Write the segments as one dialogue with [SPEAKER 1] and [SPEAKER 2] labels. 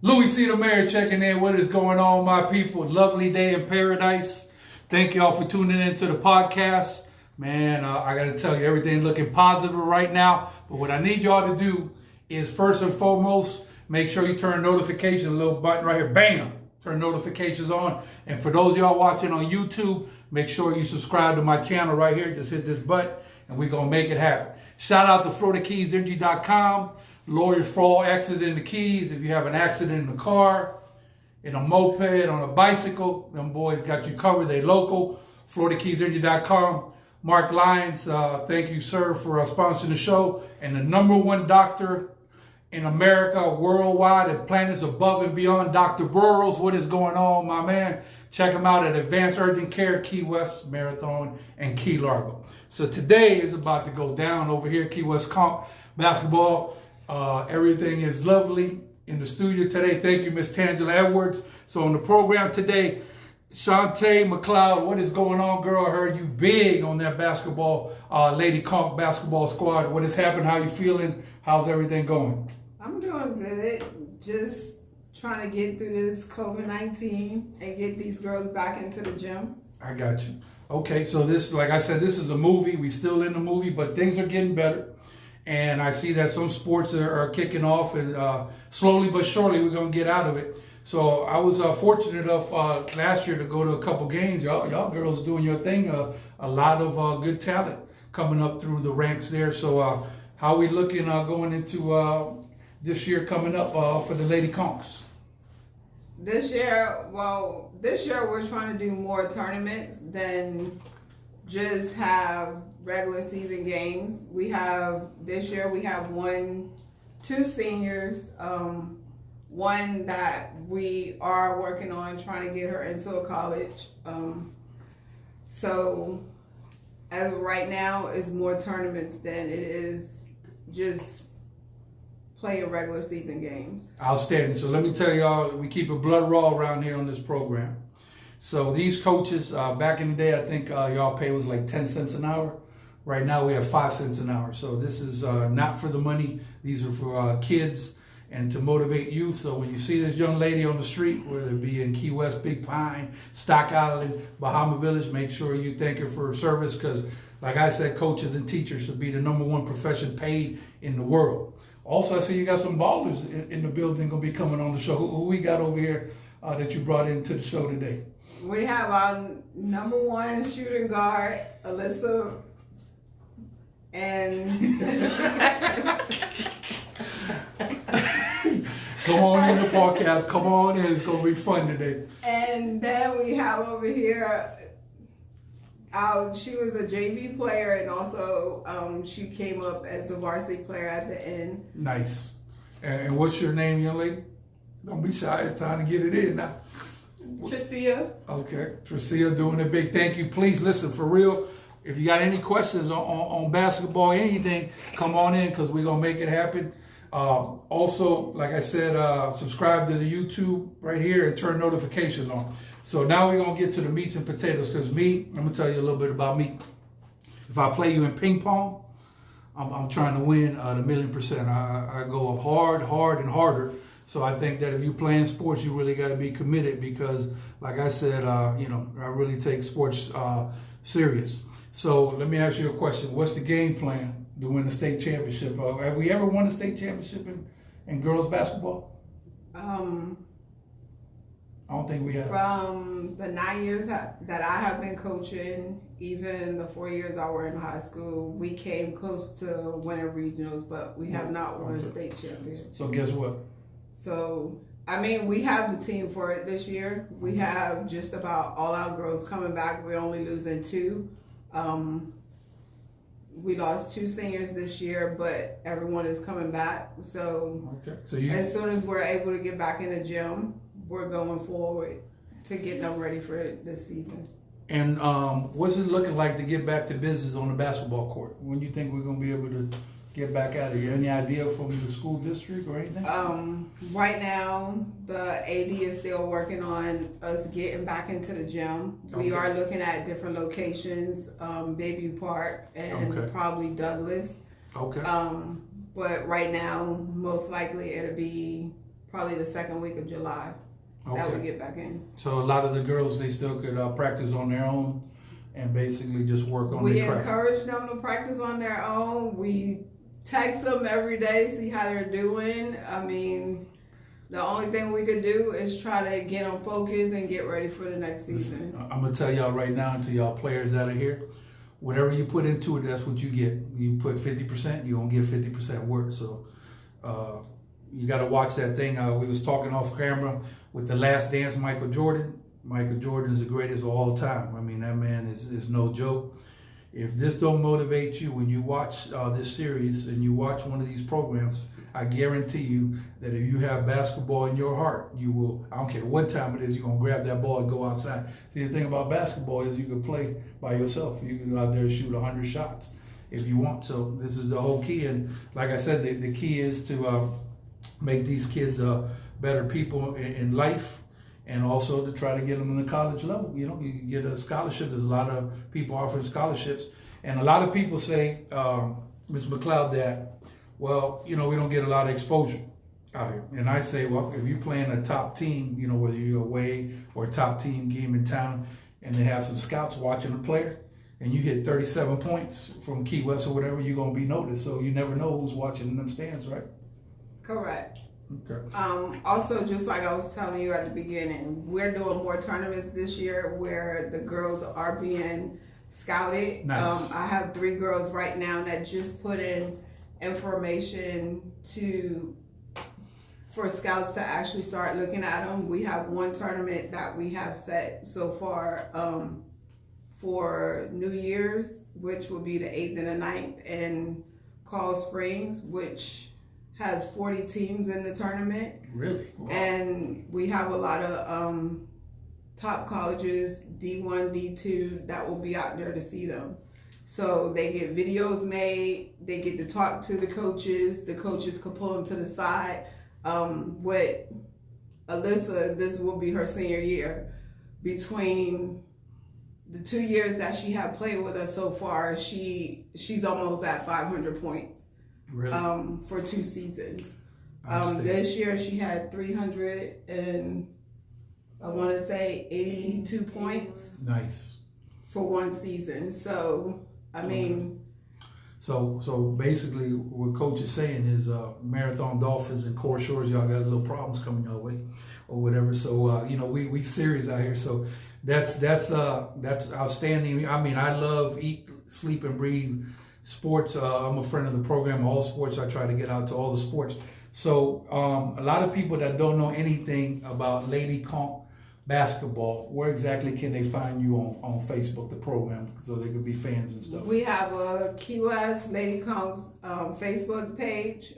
[SPEAKER 1] Louie C. the Mayor checking in. What is going on, my people? Lovely day in paradise. Thank y'all for tuning in to the podcast. Man, I got to tell you, everything looking positive right now. But what I need y'all to do is first and foremost, make sure you turn notifications, a little button right here, bam, turn notifications on. And for those of y'all watching on YouTube, make sure you subscribe to my channel right here. Just hit this button and we're going to make it happen. Shout out to FloridaKeysEnergy.com. Lawyers for all accidents in the Keys. If you have an accident in the car, in a moped, on a bicycle, them boys got you covered. They local. FloridaKeysEnergy.com. Mark Lyons, thank you, sir, for sponsoring the show. And the #1 doctor in America, worldwide, and planets above and beyond, Dr. Burrows. What is going on, my man? Check him out at Advanced Urgent Care, Key West, Marathon, and Key Largo. So today is about to go down over here, Key West Conchs basketball. Everything is lovely in the studio today. Thank you, Miss Tangela Edwards. So on the program today, Shontea, Mcleod, what is going on, girl? I heard you big on that basketball, Lady Conchs basketball squad. What has happened? How you feeling? How's everything going?
[SPEAKER 2] I'm doing good. Just trying to get through this COVID-19 and get these girls back into the gym.
[SPEAKER 1] I got you. Okay, so this, like I said, this is a movie. We still in the movie, but things are getting better. And I see that some sports are kicking off, and slowly but surely we're going to get out of it. So I was fortunate enough last year to go to a couple games. Y'all girls doing your thing. A lot of good talent coming up through the ranks there. So how are we looking going into this year coming up for the Lady Conchs?
[SPEAKER 2] This year we're trying to do more tournaments than just have regular season games. This year we have two seniors, one that we are working on trying to get her into a college. So as of right now, it's more tournaments than it is just playing regular season games.
[SPEAKER 1] Outstanding. So let me tell y'all, we keep it blood raw around here on this program. So these coaches, back in the day, I think y'all pay was like 10 cents an hour. Right now we have 5 cents an hour. So this is not for the money. These are for kids and to motivate youth. So when you see this young lady on the street, whether it be in Key West, Big Pine, Stock Island, Bahama Village, make sure you thank her for her service, because like I said, coaches and teachers should be the #1 profession paid in the world. Also, I see you got some ballers in the building going to be coming on the show. Who we got over here that you brought into the show today?
[SPEAKER 2] We have our #1 shooting guard, Alyssa, and
[SPEAKER 1] come on in the podcast. Come on in. It's going to be fun today.
[SPEAKER 2] And then we have over here, she was a JV player, and also she came up as a varsity player at the end.
[SPEAKER 1] Nice. And what's your name, young lady? Don't be shy. It's time to get it in now.
[SPEAKER 2] Tricia.
[SPEAKER 1] Okay. Tricia doing it big. Thank you. Please listen, for real. If you got any questions on basketball, anything, come on in, because we're going to make it happen. Also, like I said, subscribe to the YouTube right here and turn notifications on. So now we're going to get to the meats and potatoes, because me, I'm going to tell you a little bit about me. If I play you in ping pong, I'm trying to win the 1,000,000%. I go hard, and harder. So I think that if you're playing sports, you really got to be committed, because like I said, I really take sports serious. So let me ask you a question. What's the game plan to win the state championship? Have we ever won a state championship in girls basketball? I don't think we have.
[SPEAKER 2] From the 9 years that I have been coaching, even the 4 years I were in high school, we came close to winning regionals, but we have not won a state championship.
[SPEAKER 1] So guess what?
[SPEAKER 2] So, I mean, we have the team for it this year. We have just about all our girls coming back. We're only losing 2. We lost 2 seniors this year, but everyone is coming back. So, as soon as we're able to get back in the gym, we're going forward to get them ready for this season.
[SPEAKER 1] And what's it looking like to get back to business on the basketball court? When do you think we're going to be able to get back at it? Any idea from the school district or anything?
[SPEAKER 2] Right now, the AD is still working on us getting back into the gym. We are looking at different locations, Baby Park and probably Douglas.
[SPEAKER 1] Okay.
[SPEAKER 2] But right now, most likely it'll be probably the second week of July that we get back in.
[SPEAKER 1] So a lot of the girls, they still could practice on their own and basically just work on
[SPEAKER 2] We
[SPEAKER 1] their craft.
[SPEAKER 2] encourage them to practice on their own. We text them every day, see how they're doing. I mean, the only thing we could do is try to get them focused and get ready for the next season.
[SPEAKER 1] I'm going to tell y'all right now, to y'all players that are here, whatever you put into it, that's what you get. You put 50%, you're going to get 50% work. So you got to watch that thing. We was talking off camera with The Last Dance, Michael Jordan. Michael Jordan is the greatest of all time. I mean, that man is no joke. If this don't motivate you when you watch this series and you watch one of these programs, I guarantee you that if you have basketball in your heart, you will, I don't care what time it is, you're going to grab that ball and go outside. See, the thing about basketball is you can play by yourself. You can go out there and shoot 100 shots if you want. So this is the whole key. And like I said, the key is to make these kids better people in life, and also to try to get them in the college level. You know, you can get a scholarship. There's a lot of people offering scholarships. And a lot of people say, Ms. Mcleod, that, well, you know, we don't get a lot of exposure out here. And I say, well, if you're playing a top team, you know, whether you're away or a top team game in town, and they have some scouts watching a player, and you hit 37 points from Kwhs or whatever, you're going to be noticed. So you never know who's watching in them stands, right?
[SPEAKER 2] Correct.
[SPEAKER 1] Okay.
[SPEAKER 2] Also, just like I was telling you at the beginning, we're doing more tournaments this year where the girls are being scouted.
[SPEAKER 1] Nice.
[SPEAKER 2] I have 3 girls right now that just put in information for scouts to actually start looking at them. We have 1 tournament that we have set so far for New Year's, which will be the 8th and the 9th in Coral Springs, which has 40 teams in the tournament.
[SPEAKER 1] Really? Wow.
[SPEAKER 2] And we have a lot of top colleges, D1, D2, that will be out there to see them. So they get videos made, they get to talk to the coaches can pull them to the side. With Alyssa, this will be her senior year. Between the 2 years that she had played with us so far, she's almost at 500 points.
[SPEAKER 1] Really?
[SPEAKER 2] For 2 seasons. This year she had 300 and I want to say 82 points.
[SPEAKER 1] Nice.
[SPEAKER 2] For 1 season. So I mean.
[SPEAKER 1] So basically, what Coach is saying is, Marathon Dolphins and Core Shores, y'all got little problems coming your way, or whatever. So you know, we serious out here. So that's outstanding. I mean, I love, eat, sleep, and breathe sports. I'm a friend of the program, All Sports. I try to get out to all the sports. So a lot of people that don't know anything about Lady Conchs basketball, where exactly can they find you on Facebook, the program, so they could be fans and stuff?
[SPEAKER 2] We have a Kwhs Lady Conchs Facebook page.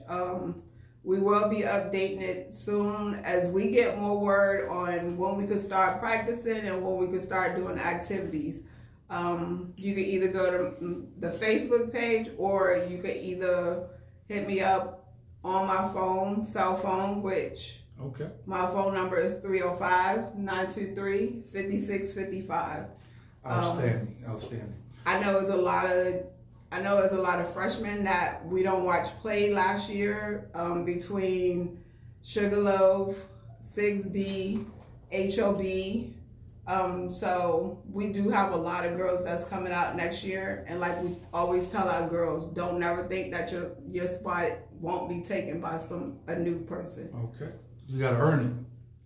[SPEAKER 2] We will be updating it soon as we get more word on when we could start practicing and when we could start doing activities. You could either go to the Facebook page, or you could either hit me up on my cell phone, which my phone number is 305-923-5655.
[SPEAKER 1] Outstanding.
[SPEAKER 2] I know it's a lot of freshmen that we don't watch play last year, between Sugarloaf, 6B, HOB. So we do have a lot of girls that's coming out next year, and like we always tell our girls, don't never think that your spot won't be taken by a new person.
[SPEAKER 1] Okay, you got to earn it.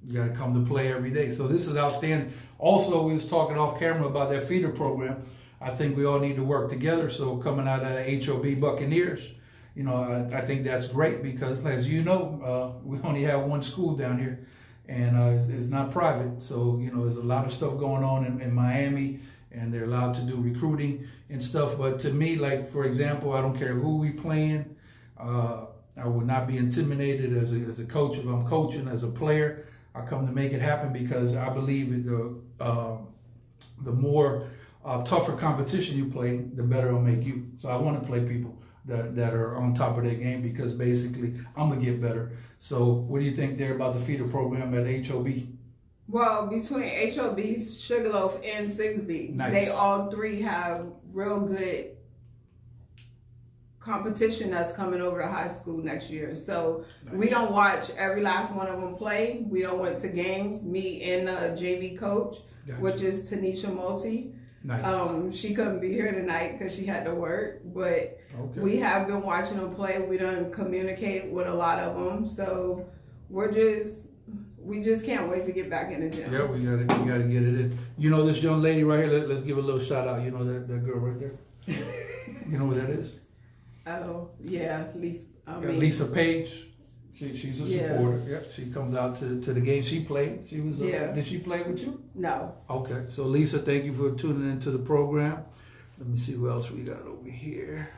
[SPEAKER 1] You got to come to play every day. So this is outstanding. Also, we was talking off camera about that feeder program. I think we all need to work together. So coming out of HOB Buccaneers, you know, I think that's great because, as you know, we only have 1 school down here. And it's not private, so you know there's a lot of stuff going on in Miami, and they're allowed to do recruiting and stuff. But to me, like for example, I don't care who we playing. I would not be intimidated as a coach if I'm coaching. As a player, I come to make it happen because I believe the more tougher competition you play, the better it'll make you. So I want to play people that are on top of their game because basically I'm gonna get better. So what do you think there about the feeder program at HOB?
[SPEAKER 2] Well, between HOB, Sugarloaf, and 6B,
[SPEAKER 1] nice.
[SPEAKER 2] They all 3 have real good competition that's coming over to high school next year. So we don't watch every last one of them play. We don't went to games. Me and the JV coach, which is Tanisha Multi.
[SPEAKER 1] Nice.
[SPEAKER 2] She couldn't be here tonight because she had to work, but we have been watching them play. We done communicate with a lot of them, so we just can't wait to get back in the gym.
[SPEAKER 1] Yeah, we gotta get it in. You know this young lady right here. Let's give a little shout out. You know that girl right there. You know who that is?
[SPEAKER 2] Oh yeah,
[SPEAKER 1] Lisa Page. She's a supporter. Yeah, she comes out to the game. She played. She was. Did she play with you?
[SPEAKER 2] No.
[SPEAKER 1] Okay, so Lisa, thank you for tuning into the program. Let me see who else we got over here.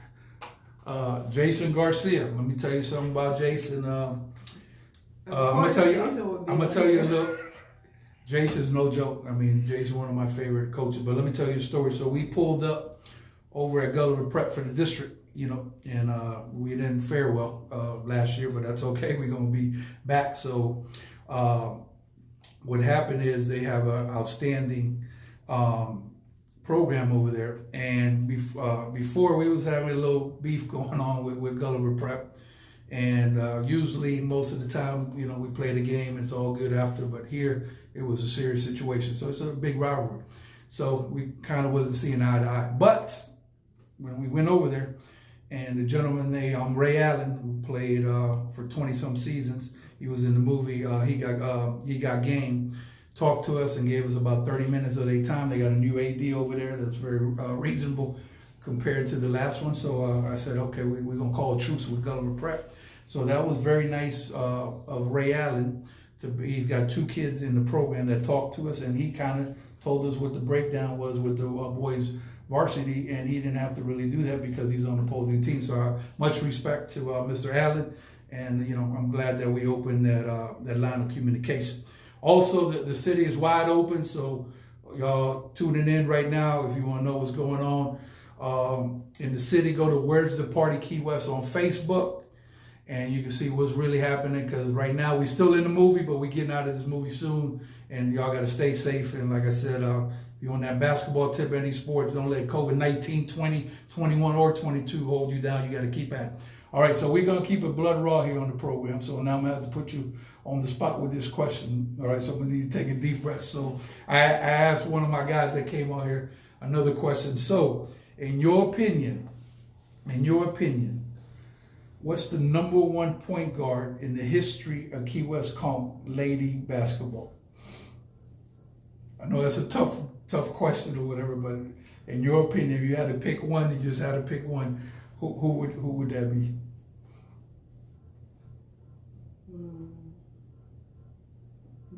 [SPEAKER 1] Jason Garcia. Let me tell you something about Jason. I'm gonna tell you a little. Jason's no joke. I mean, Jason's one of my favorite coaches. But let me tell you a story. So we pulled up over at Gulliver Prep for the district. You know, and we didn't fare well last year, but that's okay. We're gonna be back. So what happened is they have an outstanding program over there, and before we was having a little beef going on with Gulliver Prep, and usually most of the time, you know, we play the game, it's all good after, but here it was a serious situation, so it's a big rivalry. So we kind of wasn't seeing eye to eye, but when we went over there, and the gentleman named Ray Allen, who played for 20-some seasons, he was in the movie He Got Game, talked to us and gave us about 30 minutes of their time. They got a new AD over there that's very reasonable compared to the last one. So I said, okay, we're going to call truce with Gulliver Prep. So that was very nice of Ray Allen. He's got 2 kids in the program that talked to us, and he kind of told us what the breakdown was with the boys varsity, and he didn't have to really do that because he's on the opposing team. So much respect to Mr. Allen, and you know, I'm glad that we opened that line of communication. Also, the city is wide open, so y'all tuning in right now if you want to know what's going on in the city. Go to Where's the Party Kwhs on Facebook, and you can see what's really happening, because right now we're still in the movie, but we're getting out of this movie soon, and y'all got to stay safe. And like I said, if you're on that basketball tip, any sports, don't let COVID-19, 20, 21, or 22 hold you down. You got to keep at it. All right, so we're going to keep it blood raw here on the program. So now I'm going to have to put you on the spot with this question. All right, so I'm going to need to take a deep breath. So I asked one of my guys that came on here another question. So in your opinion, what's the #1 point guard in the history of Kwhs Conchs lady basketball? I know that's a tough question or whatever, but in your opinion, if you had to pick one, you just had to pick one, who would that be?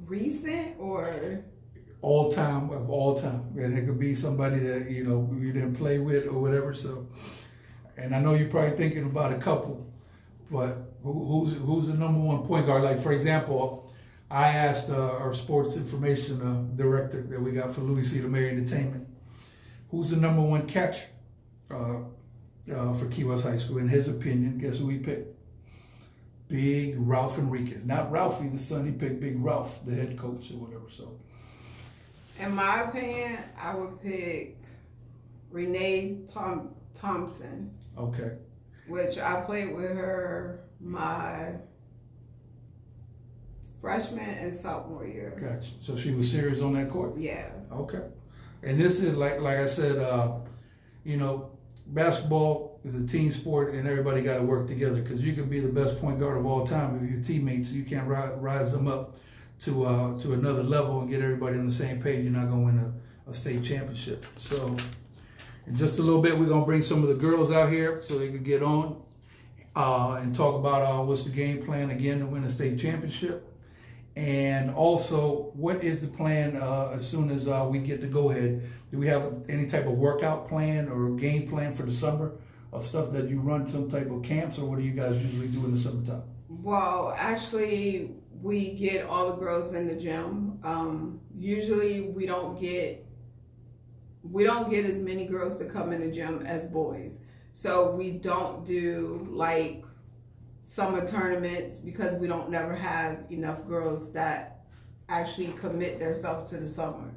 [SPEAKER 2] Recent or
[SPEAKER 1] all time? And it could be somebody that, you know, you didn't play with or whatever. So, and I know you're probably thinking about a couple, but who's the #1 point guard? Like, for example, I asked our sports information director that we got for Louie C. Mayor Entertainment, who's the #1 catcher for Kwhs High School? In his opinion, guess who he picked? Big Ralph Enriquez. Not Ralphie, the son. He picked Big Ralph, the head coach or whatever. So,
[SPEAKER 2] in my opinion, I would pick Renee Thompson.
[SPEAKER 1] Okay.
[SPEAKER 2] Which I played with her my freshman and sophomore year.
[SPEAKER 1] Gotcha. So she was serious on that court?
[SPEAKER 2] Yeah.
[SPEAKER 1] Okay. And this is like I said, you know, basketball is a team sport, and everybody got to work together, because you can be the best point guard of all time if your teammates, you can't rise them up to another level and get everybody on the same page. You're not going to win a state championship. So in just a little bit, we're going to bring some of the girls out here so they can get on and talk about what's the game plan again to win a state championship. And also, what is the plan as soon as we get the go-ahead? Do we have any type of workout plan or game plan for the summer of stuff that you run, some type of camps, or what do you guys usually do in the summertime?
[SPEAKER 2] Well, actually, we get all the girls in the gym. Usually, we don't get as many girls to come in the gym as boys. So we don't do like summer tournaments because we don't never have enough girls that actually commit themselves to the summer.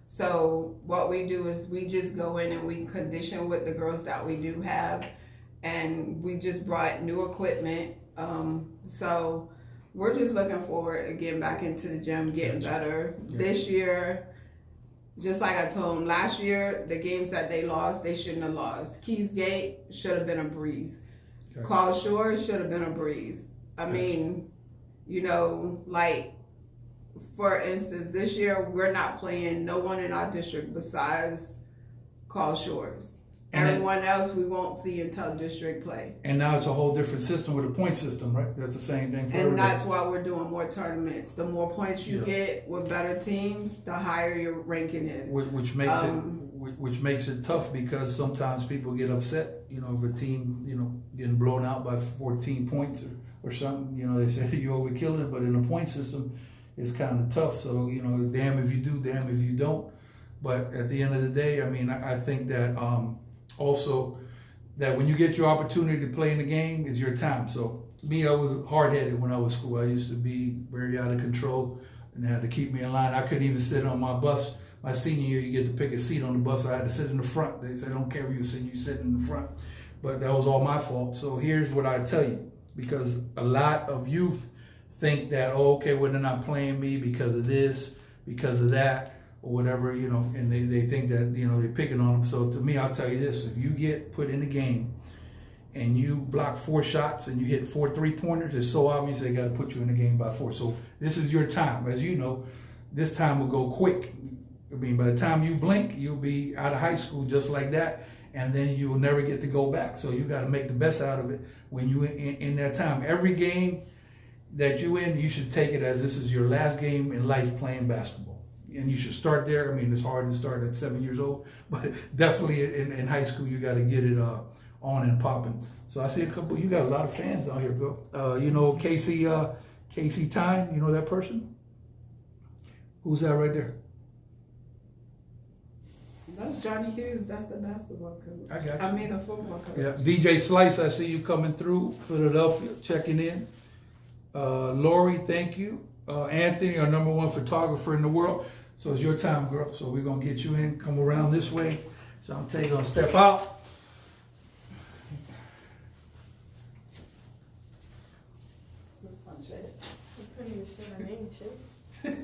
[SPEAKER 2] So what we do is we just go in and we condition with the girls that we do have, and we just brought new equipment. So we're just looking forward to getting back into the gym, getting better. This year, just like I told them last year, the games that they lost, they shouldn't have lost. Keys Gate should have been a breeze. Kwhs Shores should have been a breeze. I mean, you know, like, for instance, this year we're not playing no one in our district besides Kwhs Shores. Everyone else we won't see until district play.
[SPEAKER 1] And now it's a whole different system with a point system, right? That's the same thing for
[SPEAKER 2] everybody. That's why we're doing more tournaments. The more points you get with better teams, the higher your ranking is.
[SPEAKER 1] Which makes it tough because sometimes people get upset, you know, if a team, you know, getting blown out by 14 points or something, you know, they say you're overkilling it, but in a point system, it's kind of tough. So, you know, damn if you do, damn if you don't. But at the end of the day, I mean, I think that also that when you get your opportunity to play in the game is your time. So me, I was hard-headed when I was in school. I used to be very out of control and they had to keep me in line. I couldn't even sit on my bus. My senior year, you get to pick a seat on the bus. I had to sit in the front. They said, don't care where you sit, you sit in the front. But that was all my fault. So here's what I tell you, because a lot of youth think that, oh, okay, well, they're not playing me because of this, because of that, or whatever, you know, and they think that, you know, they're picking on them. So to me, I'll tell you this, if you get put in a game and you block 4 shots and you hit 4 3-pointers, it's so obvious they got to put you in the game by 4. So this is your time. As you know, this time will go quick. I mean, by the time you blink, you'll be out of high school just like that, and then you'll never get to go back. So you got to make the best out of it when you in that time. Every game that you in, you should take it as this is your last game in life playing basketball. And you should start there. I mean, it's hard to start at 7 years old, but definitely in high school, you got to get it on and popping. So I see a couple, you got a lot of fans out here, bro. You know, Casey Tyne, you know that person? Who's that right there?
[SPEAKER 2] That's Johnny Hughes. That's the basketball coach.
[SPEAKER 1] I got you.
[SPEAKER 2] I mean, a football coach.
[SPEAKER 1] Yeah, DJ Slice, I see you coming through Philadelphia, checking in. Lori, thank you. Anthony, our #1 photographer in the world. So it's your time, girl. So we're going to get you in. Come around this way. Shontea going to step out.
[SPEAKER 3] You couldn't even say her name, too.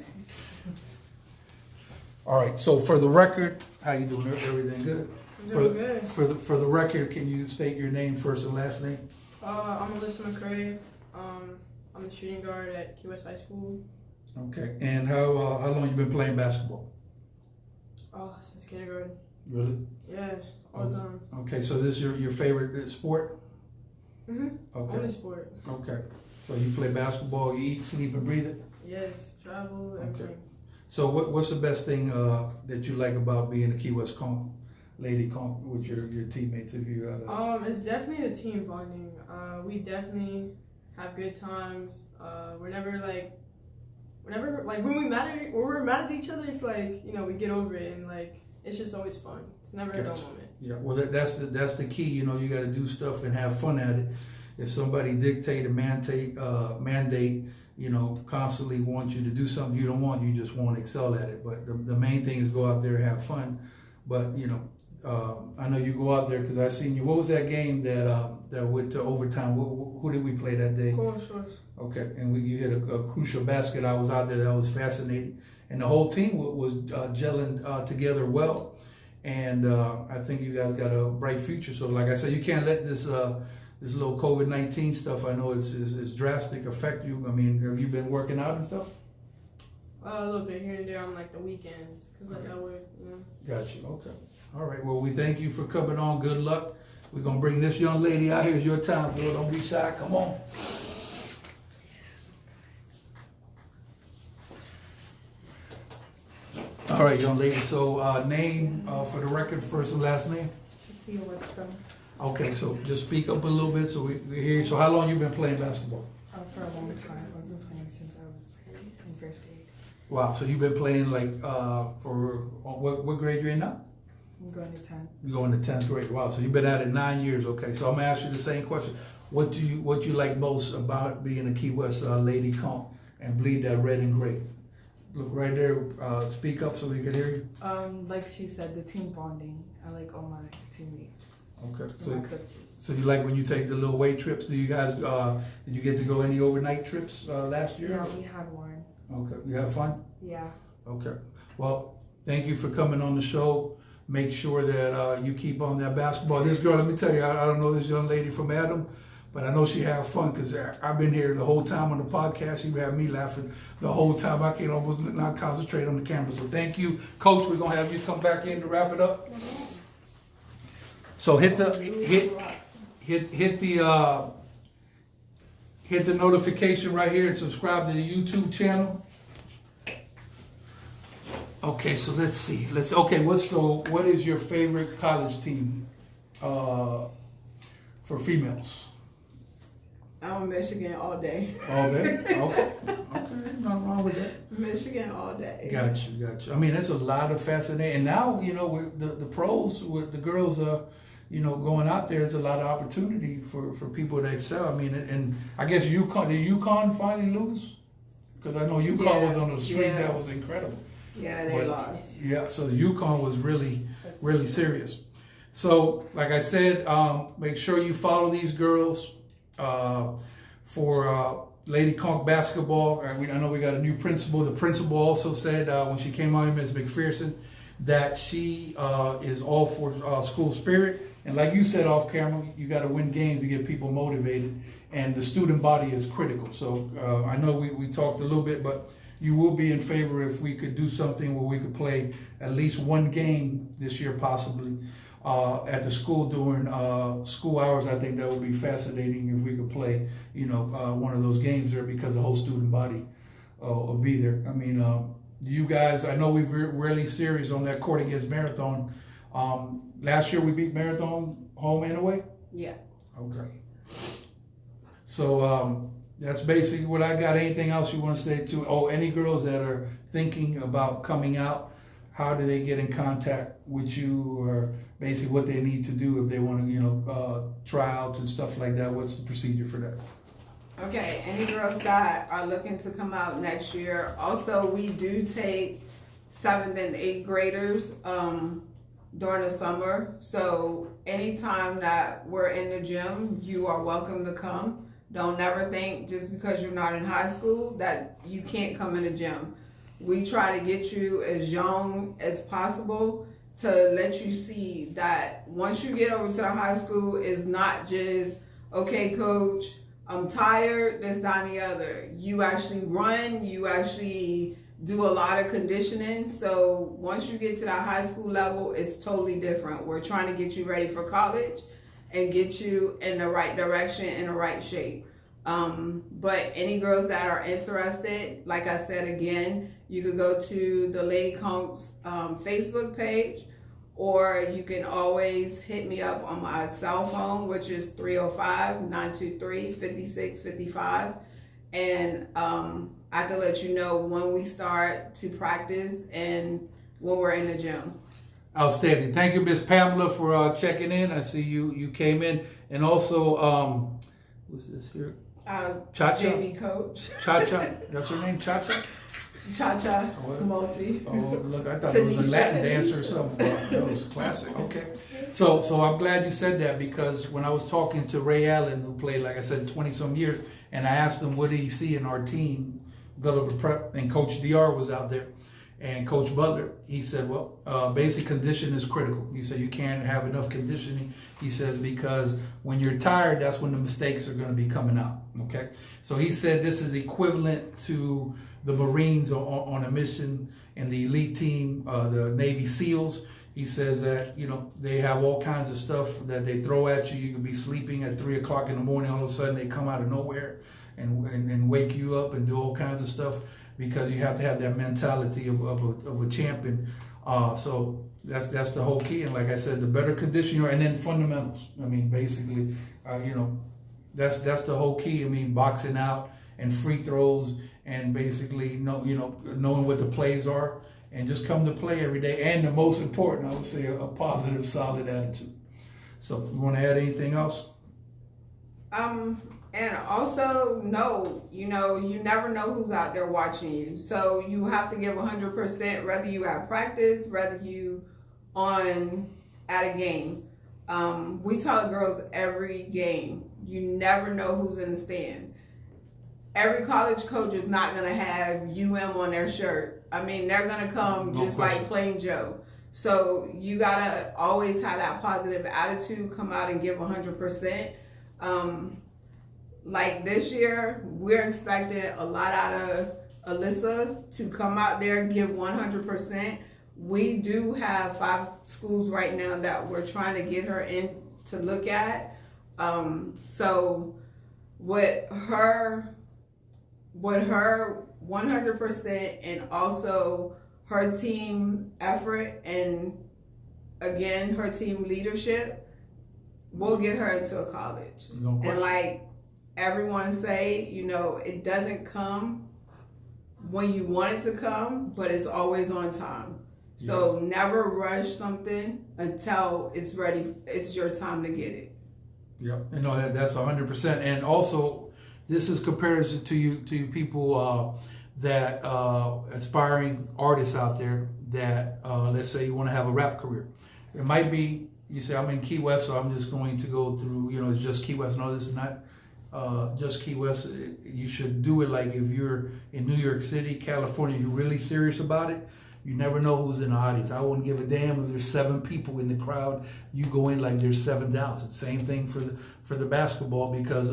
[SPEAKER 1] All right. So for the record, how you doing? Everything good?
[SPEAKER 3] Doing good.
[SPEAKER 1] For the record, can you state your name, first and last name?
[SPEAKER 3] I'm Mcleod. I'm the shooting guard at Kwhs High School.
[SPEAKER 1] Okay. And how long you been playing basketball?
[SPEAKER 3] Oh, since kindergarten.
[SPEAKER 1] Really?
[SPEAKER 3] Yeah, all the time.
[SPEAKER 1] Okay. So this is your favorite sport?
[SPEAKER 3] Mhm.
[SPEAKER 1] Okay.
[SPEAKER 3] Only sport.
[SPEAKER 1] Okay. So you play basketball, you eat, sleep, and breathe it?
[SPEAKER 3] Yes, travel, everything.
[SPEAKER 1] Okay. So what's the best thing that you like about being a Kwhs Lady Conch with your teammates? If you
[SPEAKER 3] It's definitely the team bonding. We definitely have good times. Whenever when we're mad at each other, it's like, you know, we get over it and like it's just always fun. It's never a dull moment.
[SPEAKER 1] Yeah, well that's the key. You know, you got to do stuff and have fun at it. If somebody dictate a mandate, you know, constantly wants you to do something you don't want, you just won't excel at it. But the main thing is go out there and have fun. But you know, I know you go out there because I seen you. What was that game that went to overtime? Who did we play that day?
[SPEAKER 3] Kwhs Shores.
[SPEAKER 1] Okay, and you hit a crucial basket. I was out there. That was fascinating, and the whole team was gelling together well. And I think you guys got a bright future. So, like I said, you can't let this little COVID-19 stuff, I know it's drastic, affect you. I mean, have you been working out and stuff?
[SPEAKER 3] A little bit here and there on like the weekends, cause like I work, you know.
[SPEAKER 1] Got you. Okay. All right. Well, we thank you for coming on. Good luck. We're gonna bring this young lady out here. It's your time, girl. Don't be shy. Come on. All right, young lady. So, name for the record, first and last name.
[SPEAKER 4] Cecilia Woodstone.
[SPEAKER 1] Okay. So, just speak up a little bit so we hear you. So, how long you been playing basketball?
[SPEAKER 4] For a long time. I've been playing since I was in first grade.
[SPEAKER 1] Wow. So you've been playing like for what grade you're in now?
[SPEAKER 4] I'm going to 10.
[SPEAKER 1] You're going to 10th grade. Wow. So you've been at it 9 years. Okay. So I'm gonna ask you the same question. What you like most about being a Kwhs Lady Conch and bleed that red and gray? Look right there. Speak up so we can hear you.
[SPEAKER 4] Like she said, the team bonding. I like all my teammates.
[SPEAKER 1] Okay.
[SPEAKER 4] And my coaches.
[SPEAKER 1] So you like when you take the little weight trips? Do you guys, did you get to go any overnight trips last year?
[SPEAKER 4] Yeah, we had one.
[SPEAKER 1] Okay, you have fun?
[SPEAKER 4] Yeah.
[SPEAKER 1] Okay. Well, thank you for coming on the show. Make sure that you keep on that basketball. This girl, let me tell you, I don't know this young lady from Adam, but I know she had fun because I've been here the whole time on the podcast. She had me laughing the whole time. I can almost not concentrate on the camera. So thank you, Coach. We're gonna have you come back in to wrap it up. So hit the notification right here and subscribe to the YouTube channel. Okay, so let's see. What is your favorite college team for females?
[SPEAKER 2] I'm Michigan all day.
[SPEAKER 1] All day? Okay. Nothing wrong with that.
[SPEAKER 2] Michigan all day.
[SPEAKER 1] Got you. I mean, that's a lot of fascinating. And now, with the pros, with the girls, going out there, there's a lot of opportunity for people to excel. I mean, and I guess did UConn finally lose? Because I know UConn was on the streak that was incredible.
[SPEAKER 2] Yeah, they lost.
[SPEAKER 1] Yeah, so the UConn was really, really serious. So, like I said, make sure you follow these girls for Lady Conchs basketball. I know we got a new principal. The principal also said when she came on, Ms. McPherson, that she is all for school spirit. And like you said off camera, you got to win games to get people motivated. And the student body is critical. So I know we talked a little bit, but you will be in favor if we could do something where we could play at least one game this year, possibly, at the school during school hours. I think that would be fascinating if we could play, one of those games there, because the whole student body will be there. I mean, you guys, I know we were really serious on that court against Marathon. Last year we beat Marathon home and away?
[SPEAKER 2] Yeah.
[SPEAKER 1] Okay. So that's basically what I got. Anything else you want to say to? Oh, any girls that are thinking about coming out, how do they get in contact with you, or basically what they need to do if they want to, tryouts and stuff like that? What's the procedure for that?
[SPEAKER 2] Okay, any girls that are looking to come out next year. Also, we do take 7th and 8th graders during the summer. So anytime that we're in the gym, you are welcome to come. Don't never think just because you're not in high school that you can't come in the gym. We try to get you as young as possible to let you see that once you get over to the high school, it's not just, okay, coach, I'm tired, this, that, and the other. You actually run, you actually do a lot of conditioning. So once you get to that high school level, it's totally different. We're trying to get you ready for college and get you in the right direction, in the right shape. But any girls that are interested, like I said again, you could go to the Lady Conchs Facebook page, or you can always hit me up on my cell phone, which is 305-923-5655. And I can let you know when we start to practice and when we're in the gym.
[SPEAKER 1] Outstanding. Thank you, Miss Pamela, for checking in. I see you came in. And also, who's this here? Cha-Cha?
[SPEAKER 2] JV coach.
[SPEAKER 1] Cha-Cha? That's her name, Cha-Cha?
[SPEAKER 2] Cha-Cha, multi.
[SPEAKER 1] Oh, look, I thought it was a Latin dancer or something. That was classic. Okay. So I'm glad you said that, because when I was talking to Ray Allen, who played, like I said, 20-some years, and I asked him what did he see in our team, Gulliver Prep, and Coach DR was out there, and Coach Butler, he said, well, basic condition is critical. He said you can't have enough conditioning, he says, because when you're tired, that's when the mistakes are going to be coming out, okay? So he said this is equivalent to the Marines on a mission, and the elite team, the Navy SEALs. He says that, they have all kinds of stuff that they throw at you. You could be sleeping at 3 o'clock in the morning, all of a sudden they come out of nowhere and wake you up and do all kinds of stuff, because you have to have that mentality of a champion. So that's the whole key. And like I said, the better condition you are, and then fundamentals. I mean, basically, that's the whole key. I mean, boxing out and free throws, and basically knowing what the plays are, and just come to play every day. And the most important, I would say, a positive, solid attitude. So you want to add anything else?
[SPEAKER 2] And also, you never know who's out there watching you. So you have to give 100%, whether you at practice, whether you at a game. We tell the girls every game, you never know who's in the stand. Every college coach is not going to have UM on their shirt. I mean, they're going to come
[SPEAKER 1] No
[SPEAKER 2] just
[SPEAKER 1] question.
[SPEAKER 2] like plain Joe. So you got to always have that positive attitude, come out and give 100%. Like this year, we're expecting a lot out of Alyssa to come out there and give 100%. We do have 5 schools right now that we're trying to get her in to look at. So with her 100% and also her team effort and again her team leadership, we'll get her into a college.
[SPEAKER 1] No question.
[SPEAKER 2] And like everyone say, you know, it doesn't come when you want it to come, but it's always on time. So never rush something until it's ready. It's your time to get it.
[SPEAKER 1] Yep, you know that's 100%. And also, this is comparison to you people that aspiring artists out there that let's say you want to have a rap career. It might be you say I'm in Key West, so I'm just going to go through. You know, it's just Key West. No, this is not just Key West. You should do it like if you're in New York City, California. You're really serious about it. You never know who's in the audience. I wouldn't give a damn if there's 7 people in the crowd. You go in like there's 7,000. Same thing for the basketball, because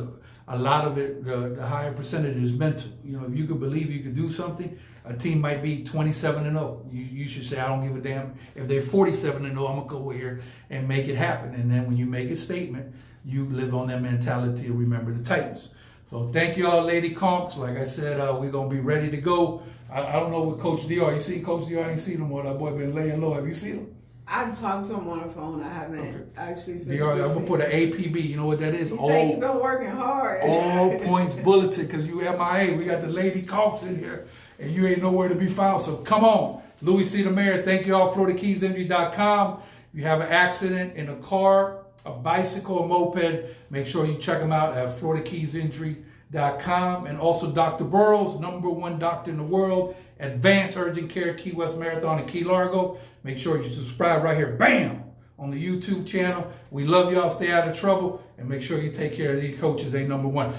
[SPEAKER 1] a lot of it, the higher percentage is mental. You know, if you could believe you could do something, a team might be 27-0. You should say, I don't give a damn if they're 47-0. I'm gonna go here and make it happen. And then when you make a statement, you live on that mentality and remember the Titans. So thank you all, Lady Conchs. Like I said, we're gonna be ready to go. I don't know what Coach DR. You see Coach DR? I ain't seen him. That boy been laying low. Have you seen him?
[SPEAKER 2] I talked to him on the phone. I haven't actually.
[SPEAKER 1] DR, I'm gonna put an APB. You know what that is?
[SPEAKER 2] He said he been working hard.
[SPEAKER 1] All points bulletin, because you MIA. We got the Lady Conchs in here, and you ain't nowhere to be found. So come on, Louie C. the Mayor. Thank you all. FloridaKeysInjury.com. If you have an accident in a car, a bicycle, a moped, make sure you check them out at FloridaKeysInjury.com. And also Dr. Burrows, #1 doctor in the world, Advanced Urgent Care, Key West Marathon in Key Largo. Make sure you subscribe right here, bam, on the YouTube channel. We love y'all. Stay out of trouble. And make sure you take care of these coaches. They #1.